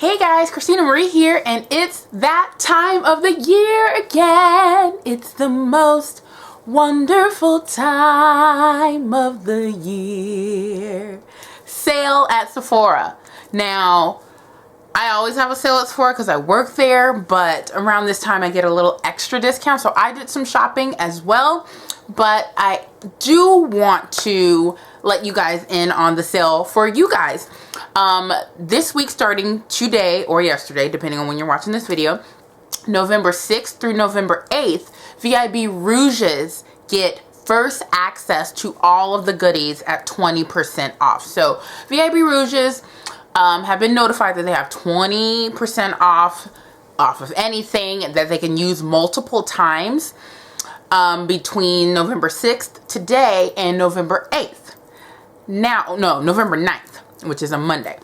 Hey guys, Christina Marie here, and it's that time of the year again. It's the most wonderful time of the year. Sale at Sephora. Now, I always have a sale at Sephora because I work there, but around this time I get a little extra discount, so I did some shopping as well. But I do want to let you guys in on the sale for you guys. This week, starting today or yesterday, depending on when you're watching this video, November 6th through November 8th, VIB Rouges get first access to all of the goodies at 20% off. So VIB Rouges have been notified that they have 20% off of anything that they can use multiple times between November 6th today and November 8th. Now, no, November 9th, which is a Monday.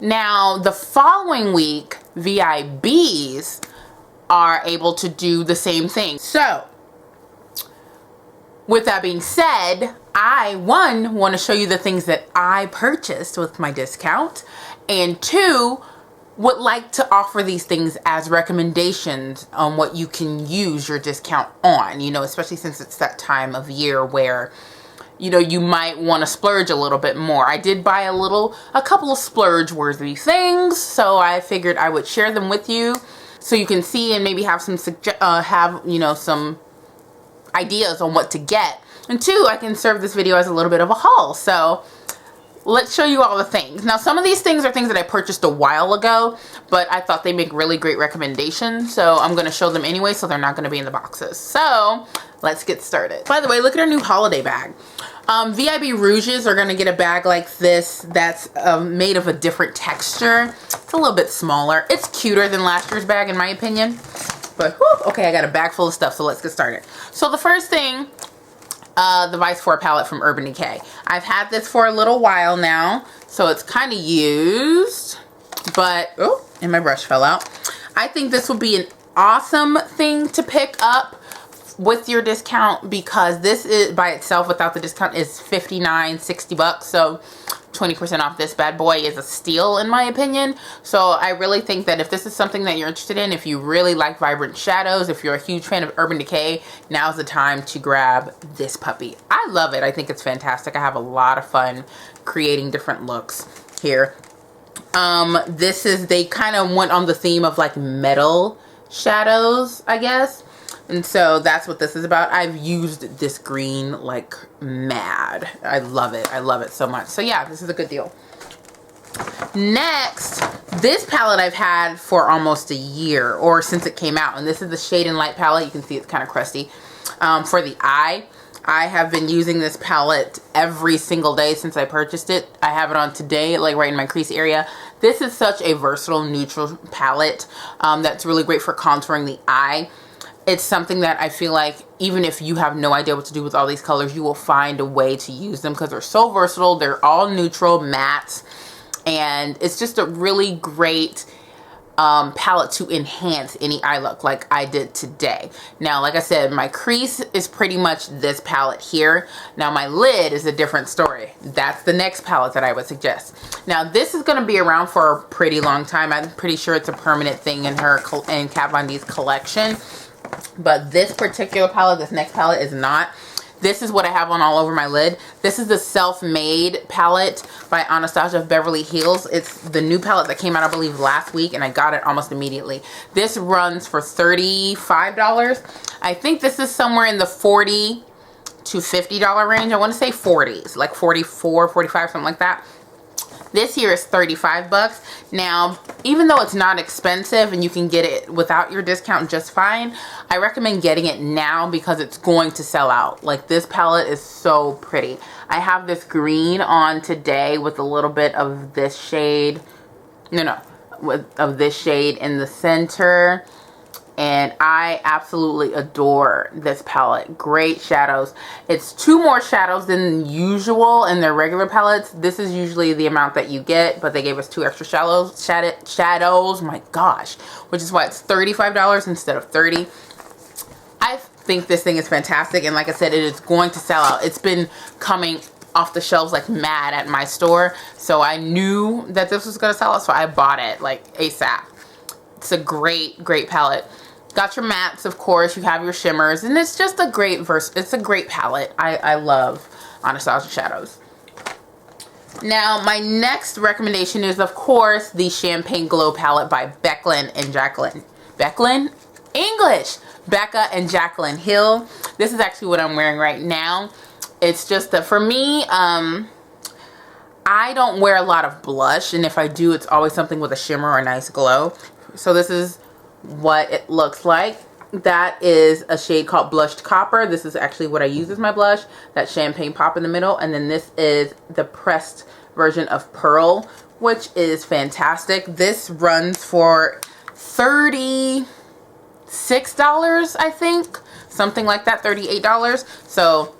Now, the following week, VIBs are able to do the same thing. So, with that being said, I, one, want to show you the things that I purchased with my discount, and two, would like to offer these things as recommendations on what you can use your discount on, you know, especially since it's that time of year where, you know, you might want to splurge a little bit more. I did buy a couple of splurge worthy things, so I figured I would share them with you so you can see and maybe have some some ideas on what to get. And two, I can serve this video as a little bit of a haul. So let's show you all the things. Now, some of these things are things that I purchased a while ago, but I thought they make really great recommendations, so I'm going to show them anyway, so they're not going to be in the boxes. So let's get started. By the way, look at our new holiday bag. VIB Rouges are going to get a bag like this that's made of a different texture. It's a little bit smaller. It's cuter than last year's bag, in my opinion. But, whew, okay, I got a bag full of stuff, so let's get started. So the first thing, the VIB Rouge palette from Urban Decay. I've had this for a little while now, so it's kind of used, but, oh, and my brush fell out. I think this would be an awesome thing to pick up with your discount, because this is by itself without the discount is $59-$60, so 20% off this bad boy is a steal in my opinion. So I really think that if this is something that you're interested in, if you really like vibrant shadows, if you're a huge fan of Urban Decay, now's the time to grab this puppy. I love it. I think it's fantastic. I have a lot of fun creating different looks here. They kind of went on the theme of like metal shadows, I guess. And so that's what this is about. I've used this green like mad. I love it. I love it so much. So yeah, this is a good deal. Next, this palette I've had for almost a year, or since it came out. And this is the Shade and Light palette. You can see it's kind of crusty. For the eye, I have been using this palette every single day since I purchased it. I have it on today, like right in my crease area. This is such a versatile neutral palette that's really great for contouring the eye. It's something that I feel like even if you have no idea what to do with all these colors, you will find a way to use them because they're so versatile. They're all neutral, matte, and it's just a really great palette to enhance any eye look like I did today. Now, like I said, my crease is pretty much this palette here. Now, my lid is a different story. That's the next palette that I would suggest. Now, this is going to be around for a pretty long time. I'm pretty sure it's a permanent thing in Kat Von D's collection. But this particular palette, this next palette is not. This is what I have on all over my lid. This is the Self-Made palette by Anastasia of Beverly Hills. It's the new palette that came out, I believe, last week, and I got it almost immediately. This runs for $35. I think this is somewhere in the $40 to $50 range. I want to say 40s, like 44, 45, something like that. This here is $35. Now, even though it's not expensive and you can get it without your discount just fine, I recommend getting it now because it's going to sell out. Like, this palette is so pretty. I have this green on today with a little bit of this shade. Of this shade in the center. And I absolutely adore this palette. Great shadows. It's 2 more shadows than usual in their regular palettes. This is usually the amount that you get, but they gave us 2 extra shadows. My gosh. Which is why it's $35 instead of $30. I think this thing is fantastic, and like I said, it is going to sell out. It's been coming off the shelves like mad at my store. So I knew that this was gonna sell out, so I bought it like ASAP. It's a great palette. Got your mattes, of course, you have your shimmers, and it's just a great it's a great palette. I love Anastasia Shadows. Now, my next recommendation is, of course, the Champagne Glow palette by Becca and Jaclyn Hill. This is actually what I'm wearing right now. It's just that for me, I don't wear a lot of blush, and if I do, it's always something with a shimmer or a nice glow. So this is what it looks like. That is a shade called Blushed Copper. This is actually what I use as my blush. That Champagne Pop in the middle. And then this is the pressed version of Pearl, which is fantastic. This runs for $36, I think. Something like that, $38. So,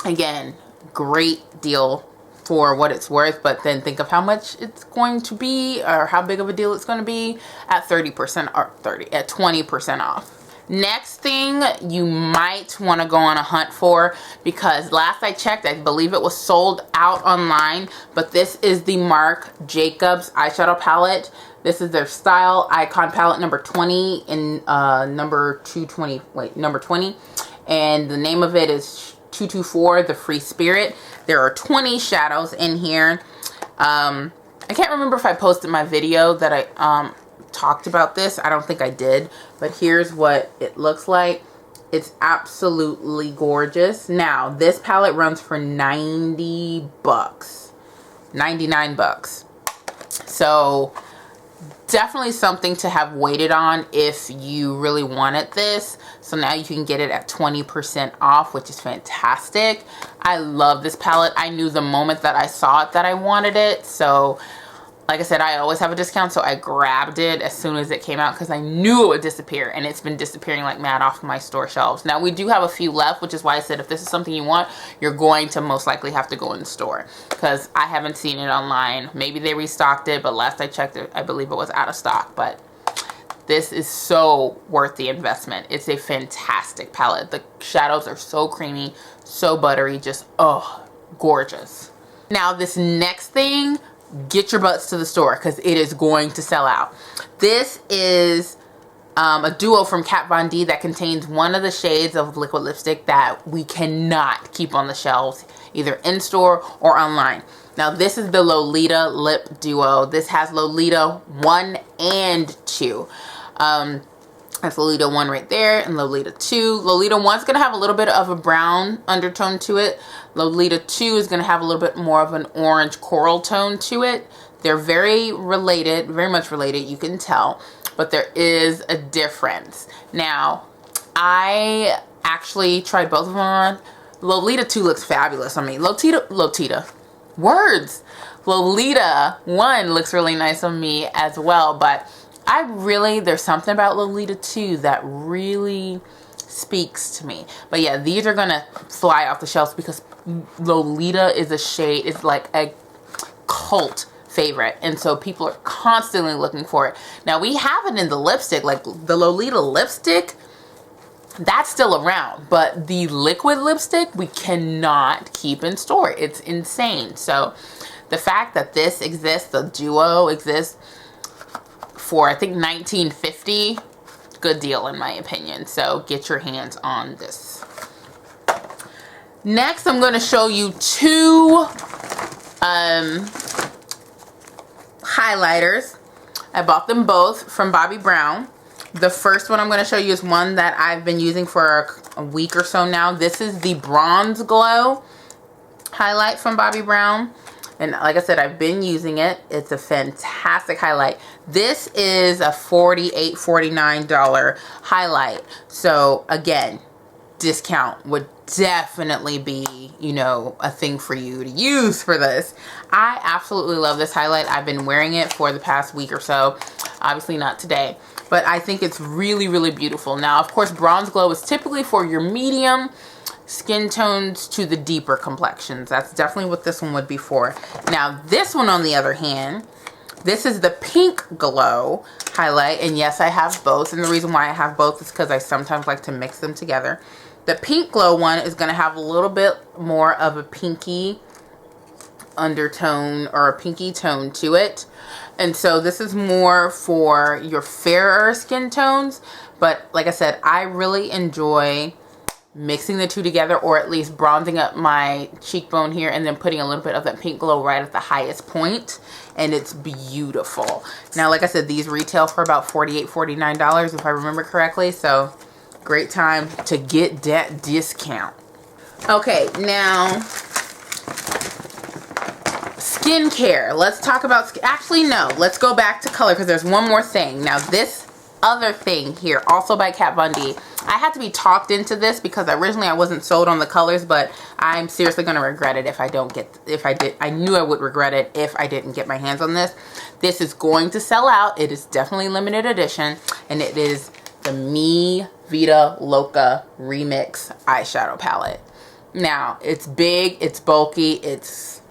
again, great deal for what it's worth, but then think of how much it's going to be, or how big of a deal it's going to be at 30% or at 20% off. Next thing you might want to go on a hunt for, because last I checked, I believe it was sold out online, but this is the Marc Jacobs eyeshadow palette. This is their Style Icon palette number 20 in number 20, and the name of it is 224, The Free Spirit. There are 20 shadows in here. I can't remember if I posted my video that I talked about this. I don't think I did, but here's what it looks like. It's absolutely gorgeous. Now, this palette runs for $90, 99 bucks. So definitely something to have waited on if you really wanted this. So now you can get it at 20% off, which is fantastic. I love this palette. I knew the moment that I saw it that I wanted it. So like I said, I always have a discount, so I grabbed it as soon as it came out because I knew it would disappear, and it's been disappearing like mad off my store shelves. Now, we do have a few left, which is why I said if this is something you want, you're going to most likely have to go in the store because I haven't seen it online. Maybe they restocked it, but last I checked it, I believe it was out of stock. But this is so worth the investment. It's a fantastic palette. The shadows are so creamy, so buttery, just, oh, gorgeous. Now, this next thing, get your butts to the store because it is going to sell out. This is a duo from Kat Von D that contains one of the shades of liquid lipstick that we cannot keep on the shelves, either in store or online. Now, this is the Lolita Lip Duo. This has Lolita 1 and 2. That's Lolita 1 right there and Lolita 2. Lolita 1 is going to have a little bit of a brown undertone to it. Lolita 2 is going to have a little bit more of an orange coral tone to it. They're very related, very much related, you can tell, but there is a difference. Now, I actually tried both of them on. Lolita 2 looks fabulous on me. Lolita 1 looks really nice on me as well, but there's something about Lolita 2 that really speaks to me. But yeah, these are gonna fly off the shelves because Lolita is a shade, it's like a cult favorite, and so people are constantly looking for it. Now, we have it in the lipstick, like the Lolita lipstick, that's still around, but the liquid lipstick we cannot keep in store. It's insane. So the fact that this exists, the duo exists for I think $19.50, good deal in my opinion. So get your hands on this. Next, I'm going to show you two highlighters. I bought them both from Bobbi Brown. The first one I'm going to show you is one that I've been using for a week or so now. This is the Bronze Glow highlight from Bobbi Brown. And like I said, I've been using it. It's a fantastic highlight. This is a $48, $49 highlight. So again, discount would definitely be, you know, a thing for you to use for this. I absolutely love this highlight. I've been wearing it for the past week or so. Obviously not today, but I think it's really, really beautiful. Now, of course, Bronze Glow is typically for your medium skin tones to the deeper complexions. That's definitely what this one would be for. Now, this one, on the other hand, this is the Pink Glow highlight. And yes, I have both. And the reason why I have both is because I sometimes like to mix them together. The Pink Glow one is going to have a little bit more of a pinky undertone or a pinky tone to it. And so this is more for your fairer skin tones. But like I said, I really enjoy mixing the two together, or at least bronzing up my cheekbone here and then putting a little bit of that pink glow right at the highest point, and it's beautiful. Now, like I said, these retail for about $48, $49 if I remember correctly, so great time to get that discount. Okay, now skincare. Let's talk about, actually no, let's go back to color because there's one more thing. Now this other thing here, also by Kat Von D. I had to be talked into this because originally I wasn't sold on the colors, but I'm seriously going to regret it if I don't get, I knew I would regret it if I didn't get my hands on this. This is going to sell out. It is definitely limited edition, and it is the Mi Vida Loca Remix eyeshadow palette. Now, it's big, it's bulky, it's,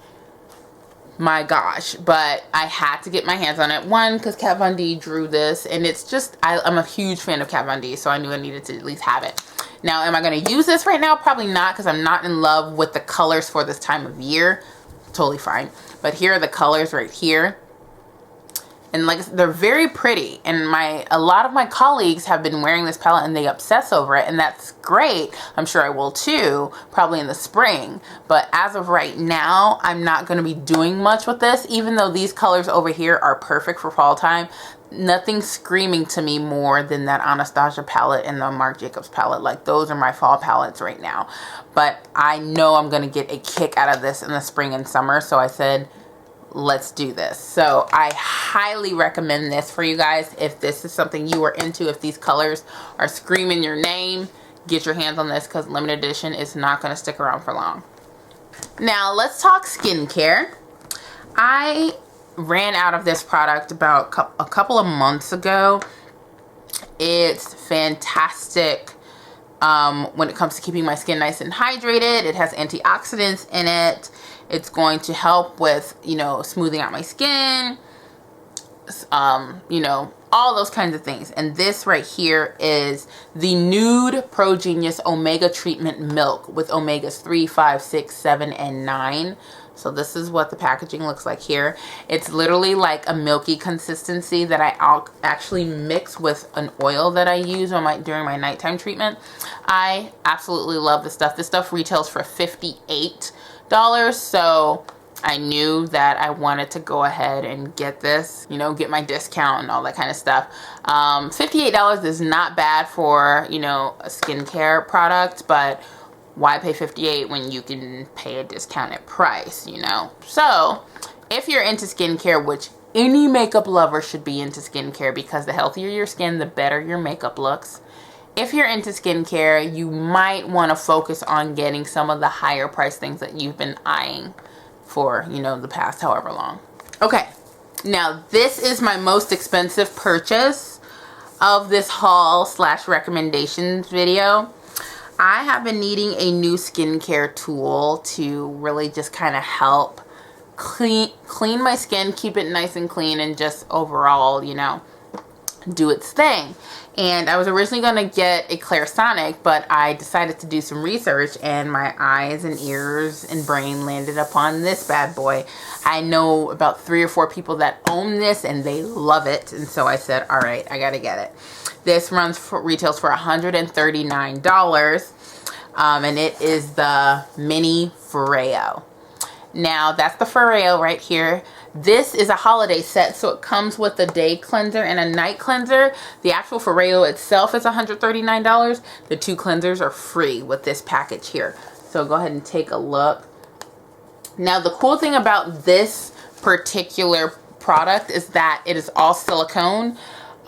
my gosh, but I had to get my hands on it. One, because Kat Von D drew this, and it's just, I'm a huge fan of Kat Von D, so I knew I needed to at least have it. Now, am I going to use this right now? Probably not, because I'm not in love with the colors for this time of year. Totally fine. But here are the colors right here. And like, they're very pretty, and a lot of my colleagues have been wearing this palette and they obsess over it, and that's great. I'm sure I will too, probably in the spring. But as of right now, I'm not going to be doing much with this, even though these colors over here are perfect for fall time. Nothing's screaming to me more than that Anastasia palette and the Marc Jacobs palette. Like, those are my fall palettes right now. But I know I'm going to get a kick out of this in the spring and summer, so I said, let's do this. So I highly recommend this for you guys. If this is something you are into, if these colors are screaming your name, get your hands on this, because limited edition is not going to stick around for long. Now let's talk skincare. I ran out of this product about a couple of months ago. It's fantastic when it comes to keeping my skin nice and hydrated. It has antioxidants in it. It's going to help with, you know, smoothing out my skin, you know, all those kinds of things. And this right here is the Nude Pro Genius Omega Treatment Milk with omegas 3, 5, 6, 7, and 9. So this is what the packaging looks like here. It's literally like a milky consistency that I actually mix with an oil that I use on during my nighttime treatment. I absolutely love this stuff. This stuff retails for $58. So I knew that I wanted to go ahead and get this, you know, get my discount and all that kind of stuff. $58 is not bad for, you know, a skincare product, but why pay $58 when you can pay a discounted price, you know? So if you're into skincare, which any makeup lover should be into skincare, because the healthier your skin, the better your makeup looks. If you're into skincare, you might want to focus on getting some of the higher price things that you've been eyeing for, you know, the past however long. Okay, now this is my most expensive purchase of this haul / recommendations video. I have been needing a new skincare tool to really just kind of help clean my skin, keep it nice and clean, and just overall, you know, do its thing. And I was originally going to get a Clarisonic, but I decided to do some research, and my eyes and ears and brain landed upon this bad boy. I know about 3 or 4 people that own this, and they love it, and so I said, all right, I gotta get it. This retails for $139, and it is the Mini Foreo. Now, that's the Foreo right here. This is a holiday set, so it comes with a day cleanser and a night cleanser. The actual Foreo itself is $139. The 2 cleansers are free with this package here. So go ahead and take a look. Now, the cool thing about this particular product is that it is all silicone.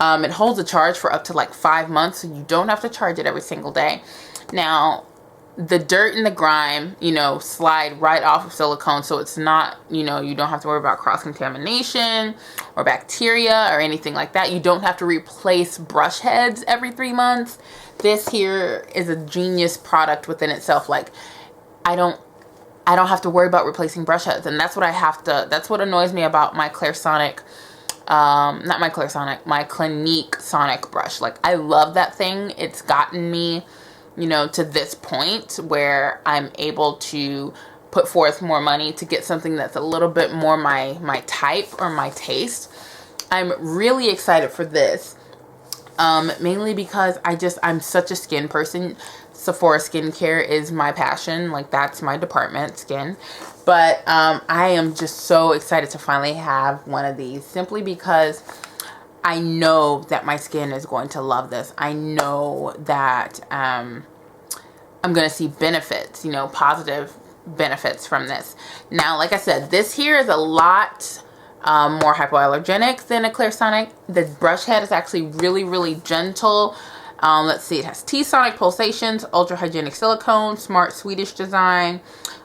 It holds a charge for up to like 5 months, so you don't have to charge it every single day. Now, the dirt and the grime, you know, slide right off of silicone, so it's not, you know, you don't have to worry about cross-contamination or bacteria or anything like that. You don't have to replace brush heads every 3 months. This here is a genius product within itself. Like, I don't have to worry about replacing brush heads, and that's what annoys me about my Clarisonic, not my Clarisonic, my Clinique Sonic brush. Like, I love that thing. It's gotten me, you know, to this point where I'm able to put forth more money to get something that's a little bit more my type or my taste. I'm really excited for this. Mainly because I'm such a skin person. Sephora skincare is my passion. Like, that's my department, skin. But I am just so excited to finally have one of these, simply because I know that my skin is going to love this. I know that I'm going to see benefits, you know, positive benefits from this. Now, like I said, this here is a lot more hypoallergenic than a Clairsonic. The brush head is actually really, really gentle. Let's see, it has T-Sonic pulsations, ultra hygienic silicone, smart Swedish design,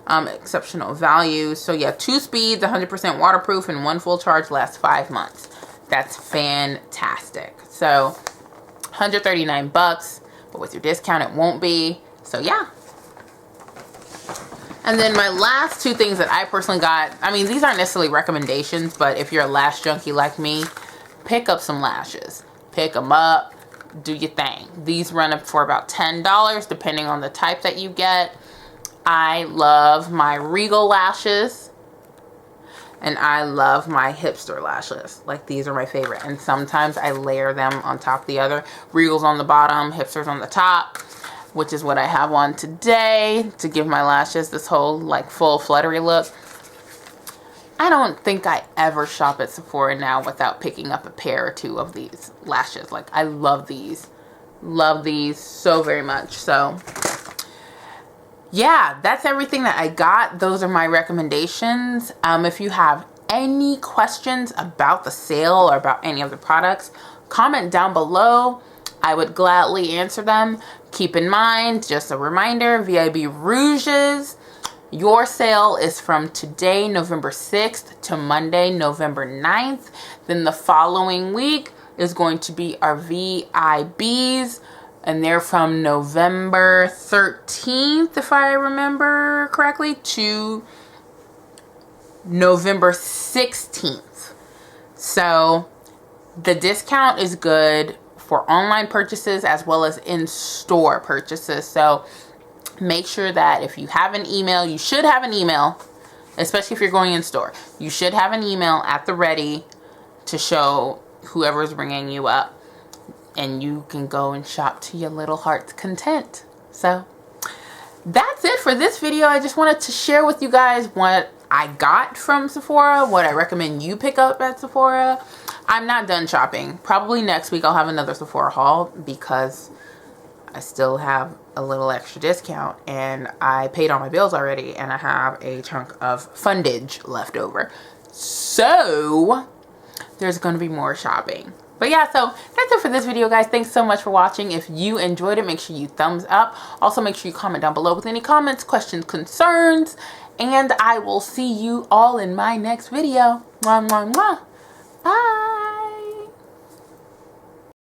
exceptional value. So yeah, 2 speeds, 100% waterproof, and 1 full charge lasts 5 months. That's fantastic. So 139 bucks, but with your discount it won't be. So yeah. And then my last 2 things that I personally got, I mean, these aren't necessarily recommendations, but if you're a lash junkie like me, pick up some lashes. Pick them up, do your thing. These run up for about $10 depending on the type that you get. I love my Regal lashes, and I love my hipster lashes. Like, these are my favorite, and sometimes I layer them on top of the other. Regal's on the bottom, hipster's on the top, which is what I have on today to give my lashes this whole like full fluttery look. I don't think I ever shop at Sephora now without picking up a pair or 2 of these lashes. Like, I love these so very much. So yeah, that's everything that I got. Those are my recommendations. If you have any questions about the sale or about any of the products, comment down below. I would gladly answer them. Keep in mind, just a reminder, VIB Rouges, your sale is from today, November 6th, to Monday, November 9th. Then the following week is going to be our VIBs, and they're from November 13th, if I remember correctly, to November 16th. So the discount is good for online purchases as well as in-store purchases. So make sure that if you have an email, you should have an email, especially if you're going in store. You should have an email at the ready to show whoever's ringing you up, and you can go and shop to your little heart's content. So that's it for this video. I just wanted to share with you guys what I got from Sephora, what I recommend you pick up at Sephora. I'm not done shopping. Probably next week I'll have another Sephora haul because I still have a little extra discount, and I paid all my bills already, and I have a chunk of fundage left over. So there's going to be more shopping. But yeah, so that's it for this video, guys. Thanks so much for watching. If you enjoyed it, make sure you thumbs up. Also, make sure you comment down below with any comments, questions, concerns, and I will see you all in my next video. Mwah, mwah, mwah. Bye.